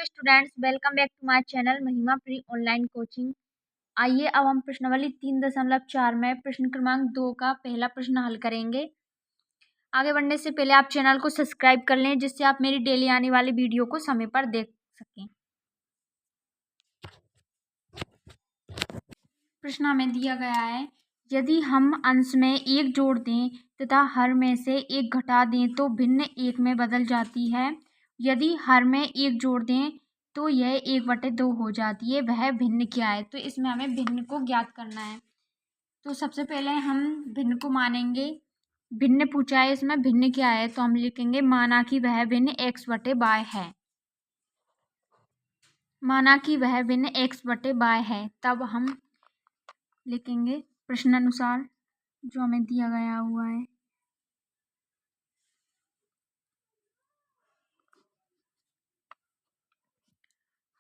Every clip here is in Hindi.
Hello students, welcome back to my channel Mahima pre online coaching. आइए अब हम प्रश्नावली 3.4 में प्रश्न क्रमांक 2 का पहला प्रश्न हल करेंगे। आगे बढ़ने से पहले आप चैनल को सब्सक्राइब कर लें, जिससे आप मेरी डेली आने वाली वीडियो को समय पर देख सकें। प्रश्न हमें दिया गया है, यदि हम अंश में एक जोड़ दें तथा हर में से एक घटा दें तो भिन्न एक में बदल जाती है। यदि हर में एक जोड़ दें तो यह 1/2 हो जाती है, वह भिन्न क्या है। तो इसमें हमें भिन्न को ज्ञात करना है। तो सबसे पहले हम भिन्न को मानेंगे। भिन्न पूछा है, इसमें भिन्न क्या है, तो हम लिखेंगे माना कि वह भिन्न x/y है। माना कि वह भिन्न x/y है, तब हम लिखेंगे प्रश्नानुसार जो हमें दिया गया हुआ है।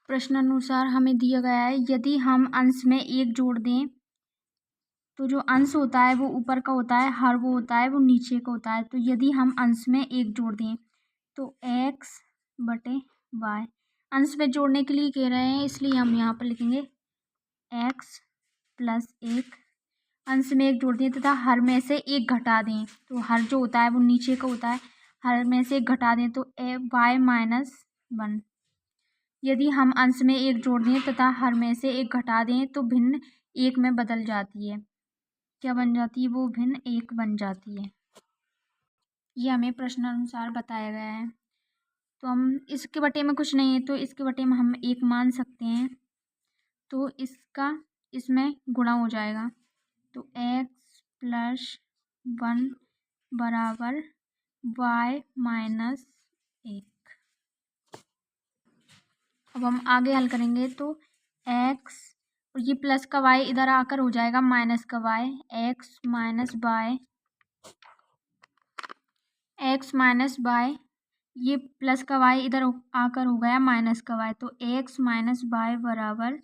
प्रश्नानुसार हमें दिया गया है, यदि हम अंश में एक जोड़ दें तो जो अंश होता है वो ऊपर का होता है, हर वो होता है वो नीचे का होता है। तो यदि हम अंश में एक जोड़ दें तो x/y, अंश में जोड़ने के लिए कह रहे हैं इसलिए हम यहाँ पर लिखेंगे x+1। अंश में एक जोड़ दें तथा हर में से एक घटा दें, तो हर जो होता है वो नीचे का होता है, हर में से एक घटा दें तो y-1। यदि हम अंश में एक जोड़ दें तथा हर में से एक घटा दें तो भिन्न एक में बदल जाती है। क्या बन जाती है, वो भिन्न एक बन जाती है। ये हमें प्रश्नानुसार बताया गया है। तो हम इसके बटे में कुछ नहीं है तो इसके बटे में हम एक मान सकते हैं, तो इसका इसमें गुणा हो जाएगा। तो x+1 बराबर y-1। अब हम आगे हल करेंगे तो x और ये प्लस का y इधर आकर हो जाएगा माइनस का y, x-y ये प्लस का y इधर आकर हो गया माइनस का y। तो x-y बराबर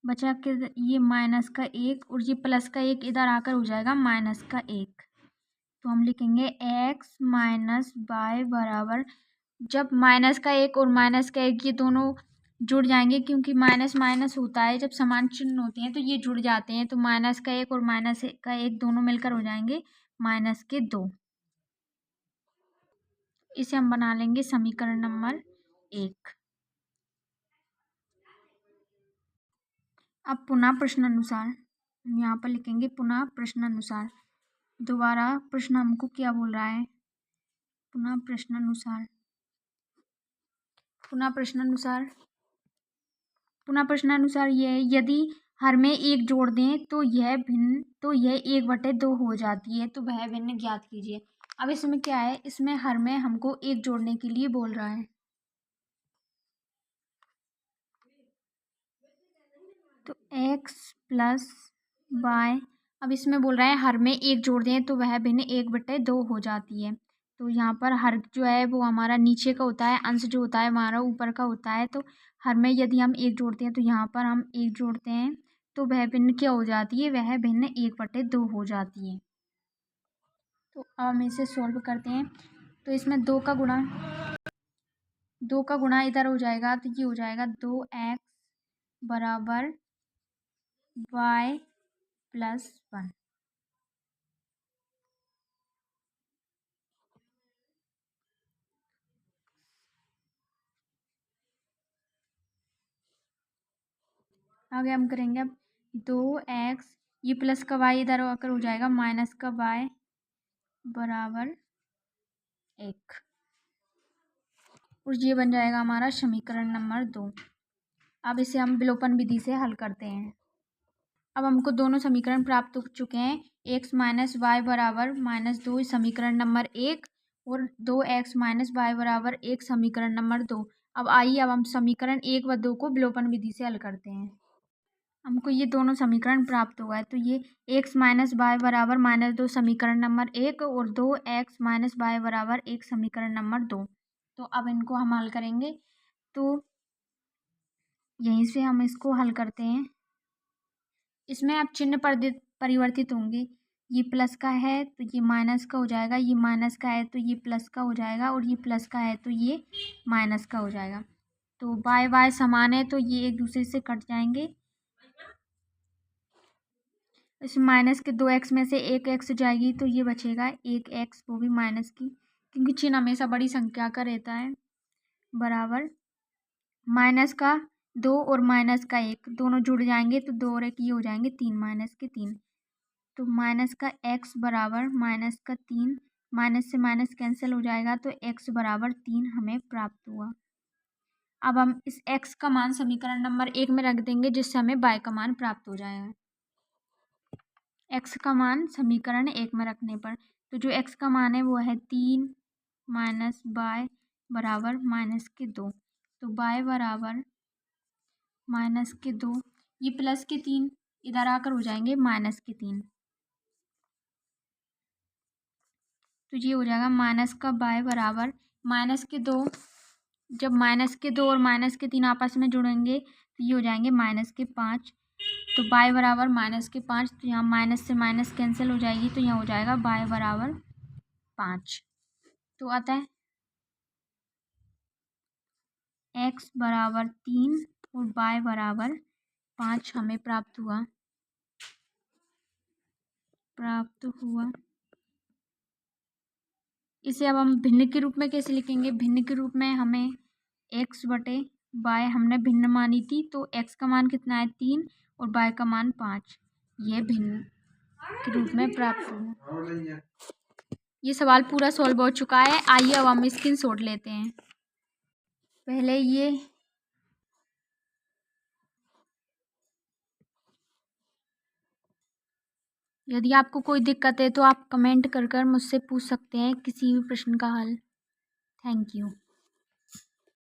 बचा के ये माइनस का 1 और ये प्लस का 1 इधर आकर हो जाएगा माइनस का 1। तो हम लिखेंगे x-y बराबर, जब माइनस का 1 और माइनस का 1 ये दोनों जुड़ जाएंगे, क्योंकि माइनस माइनस होता है जब समान चिन्ह होते हैं तो ये जुड़ जाते हैं। तो माइनस का 1 और माइनस का 1 दोनों मिलकर हो जाएंगे -2। इसे हम बना लेंगे समीकरण नंबर 1। अब पुनः प्रश्नानुसार हम यहाँ पर लिखेंगे पुनः प्रश्नानुसार। दोबारा प्रश्न हमको क्या बोल रहा है, पुनः प्रश्नानुसार ये है, यदि हर में एक जोड़ दें तो यह 1/2 हो जाती है, तो वह भिन्न ज्ञात कीजिए। अब इसमें क्या है, इसमें हर में हमको एक जोड़ने के लिए बोल रहा है। तो x+y, अब इसमें बोल रहा है हर में एक जोड़ दें तो वह भिन्न 1/2 हो जाती है। तो यहाँ पर हर जो है वो हमारा नीचे का होता है, अंश जो होता है हमारा ऊपर का होता है। तो हर में यदि हम एक जोड़ते हैं तो यहाँ पर हम एक जोड़ते हैं तो वह भिन्न क्या हो जाती है, वह भिन्न 1/2 हो जाती है। तो अब हम इसे सॉल्व करते हैं। तो इसमें 2 का गुणा इधर हो जाएगा, तो ये हो जाएगा 2x बराबर y+1। आगे हम करेंगे अब 2x, ये प्लस का y इधर आकर हो जाएगा माइनस का y बराबर 1 और ये बन जाएगा हमारा समीकरण नंबर 2। अब इसे हम विलोपन विधि से हल करते हैं। अब हमको दोनों समीकरण प्राप्त हो चुके हैं। x-y बराबर -2 समीकरण नंबर 1 और 2x - y बराबर 1 समीकरण नंबर 2। अब आइए अब हम समीकरण 1 व 2 को विलोपन विधि से हल करते हैं। हमको ये दोनों समीकरण प्राप्त हुआ है, तो ये x - y बराबर -2 समीकरण नंबर 1 और 2x - y बराबर 1 समीकरण नंबर 2। तो अब इनको हम हल करेंगे, तो यहीं से हम इसको हल करते हैं। इसमें अब चिन्ह परिवर्तित होंगे, ये प्लस का है तो ये माइनस का हो जाएगा, ये माइनस का है तो ये प्लस का हो जाएगा और ये प्लस का है तो ये माइनस का हो जाएगा। तो बाय बाय समान है तो ये एक दूसरे से कट जाएंगे। इस माइनस के 2x में से एक x जाएगी तो ये बचेगा 1x, वो भी माइनस की, क्योंकि चिन्ह हमेशा बड़ी संख्या का रहता है, बराबर माइनस का 2 और माइनस का 1 दोनों जुड़ जाएंगे तो 2 और 1 ये हो जाएंगे 3, माइनस के 3। तो माइनस का x बराबर माइनस का 3, माइनस से माइनस कैंसिल हो जाएगा तो x बराबर 3 हमें प्राप्त हुआ। अब हम इस x का मान समीकरण नंबर 1 में रख देंगे, जिससे हमें y का मान प्राप्त हो जाएगा। x का मान समीकरण 1 में रखने पर, तो जो x का मान है वो है 3 माइनस y बराबर माइनस के 2। तो y बराबर माइनस के 2, ये प्लस के 3 इधर आकर हो जाएंगे माइनस के 3। तो ये हो जाएगा माइनस का y बराबर माइनस के 2। जब माइनस के 2 और माइनस के 3 आपस में जुड़ेंगे तो ये हो जाएंगे माइनस के 5। तो y बराबर माइनस के 5, तो यहाँ माइनस से माइनस कैंसिल हो जाएगी तो यहाँ हो जाएगा y बराबर 5। तो अतः x बराबर 3 और y बराबर 5 हमें प्राप्त हुआ। इसे अब हम भिन्न के रूप में कैसे लिखेंगे? भिन्न के रूप में हमें x बटे y हमने भिन्न मानी थी, तो x का मान कितना है 3 और y का मान 5, ये भिन्न के रूप में प्राप्त हुआ। ये सवाल पूरा सॉल्व हो चुका है। आइए अब हम स्क्रीनशॉट लेते हैं। पहले ये यदि आपको कोई दिक्कत है तो आप कमेंट कर मुझसे पूछ सकते हैं किसी भी प्रश्न का हल। Thank you.